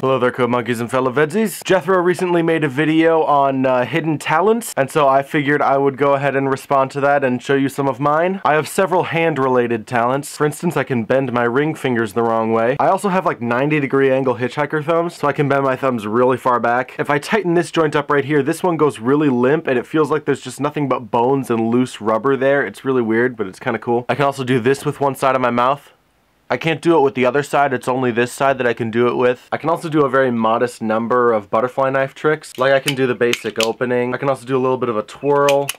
Hello there, code monkeys and fellow VEDSies. Jethro recently made a video on hidden talents, and so I figured I would go ahead and respond to that and show you some of mine. I have several hand-related talents. For instance, I can bend my ring fingers the wrong way. I also have like 90-degree angle hitchhiker thumbs, so I can bend my thumbs really far back. If I tighten this joint up right here, this one goes really limp, and it feels like there's just nothing but bones and loose rubber there. It's really weird, but it's kind of cool. I can also do this with one side of my mouth. I can't do it with the other side, it's only this side that I can do it with. I can also do a very modest number of butterfly knife tricks. Like I can do the basic opening. I can also do a little bit of a twirl.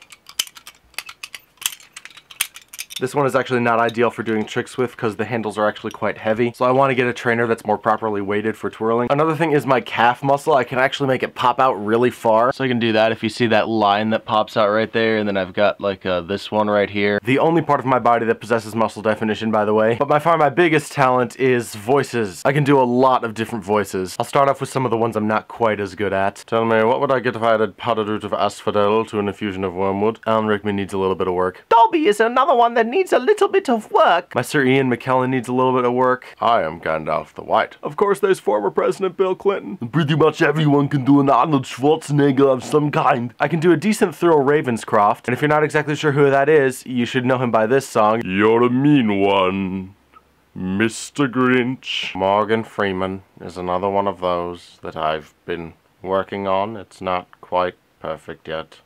This one is actually not ideal for doing tricks with because the handles are actually quite heavy. So I want to get a trainer that's more properly weighted for twirling. Another thing is my calf muscle. I can actually make it pop out really far. So I can do that if you see that line that pops out right there. And then I've got like this one right here. The only part of my body that possesses muscle definition, by the way. But by far my biggest talent is voices. I can do a lot of different voices. I'll start off with some of the ones I'm not quite as good at. Tell me, what would I get if I added powdered root of asphodel to an infusion of wormwood? Alan Rickman needs a little bit of work. Dobby is another one that needs a little bit of work. My Sir Ian McKellen needs a little bit of work. I am Gandalf the White. Of course, there's former President Bill Clinton. Pretty much everyone can do an Arnold Schwarzenegger of some kind. I can do a decent thorough Ravenscroft, and if you're not exactly sure who that is, you should know him by this song. You're a mean one, Mr. Grinch. Morgan Freeman is another one of those that I've been working on. It's not quite perfect yet,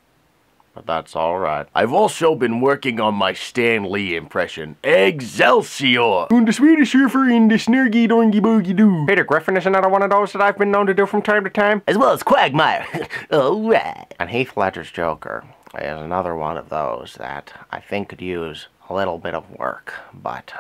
but that's alright. I've also been working on my Stan Lee impression. Excelsior! And the Swedish surfer in the snurgy dorngy boogie doo. Peter Griffin is another one of those that I've been known to do from time to time. As well as Quagmire. Alright. And Heath Ledger's Joker is another one of those that I think could use a little bit of work, but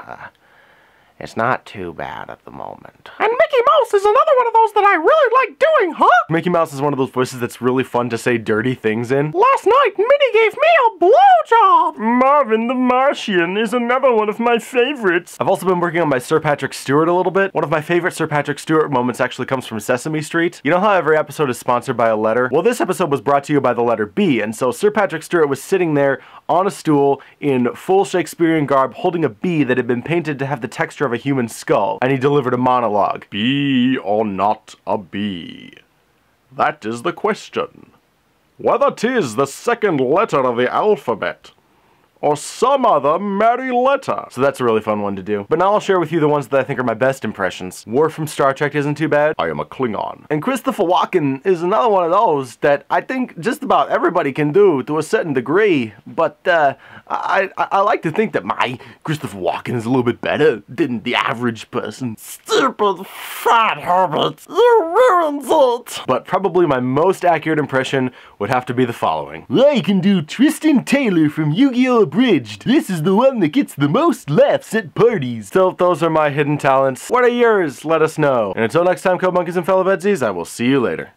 it's not too bad at the moment. And Mickey Mouse is another one of those that I really like doing, huh? Mickey Mouse is one of those voices that's really fun to say dirty things in. Last night, Minnie gave me a blowjob! Marvin the Martian is another one of my favorites. I've also been working on my Sir Patrick Stewart a little bit. One of my favorite Sir Patrick Stewart moments actually comes from Sesame Street. You know how every episode is sponsored by a letter? Well, this episode was brought to you by the letter B, and so Sir Patrick Stewart was sitting there on a stool in full Shakespearean garb holding a bee that had been painted to have the texture of a human skull, and he delivered a monologue. Bee or not a bee? That is the question. Whether 'tis the second letter of the alphabet, or some other merry letter. So that's a really fun one to do. But now I'll share with you the ones that I think are my best impressions. Worf from Star Trek isn't too bad. I am a Klingon. And Christopher Walken is another one of those that I think just about everybody can do to a certain degree. But I like to think that my Christopher Walken is a little bit better than the average person. Stupid fat Herbert, you ruined it! But probably my most accurate impression would have to be the following. I can do Tristan Taylor from Yu-Gi-Oh! Abridged. This is the one that gets the most laughs at parties. So those are my hidden talents. What are yours? Let us know. And until next time, code monkeys and fellow VEDSies, I will see you later.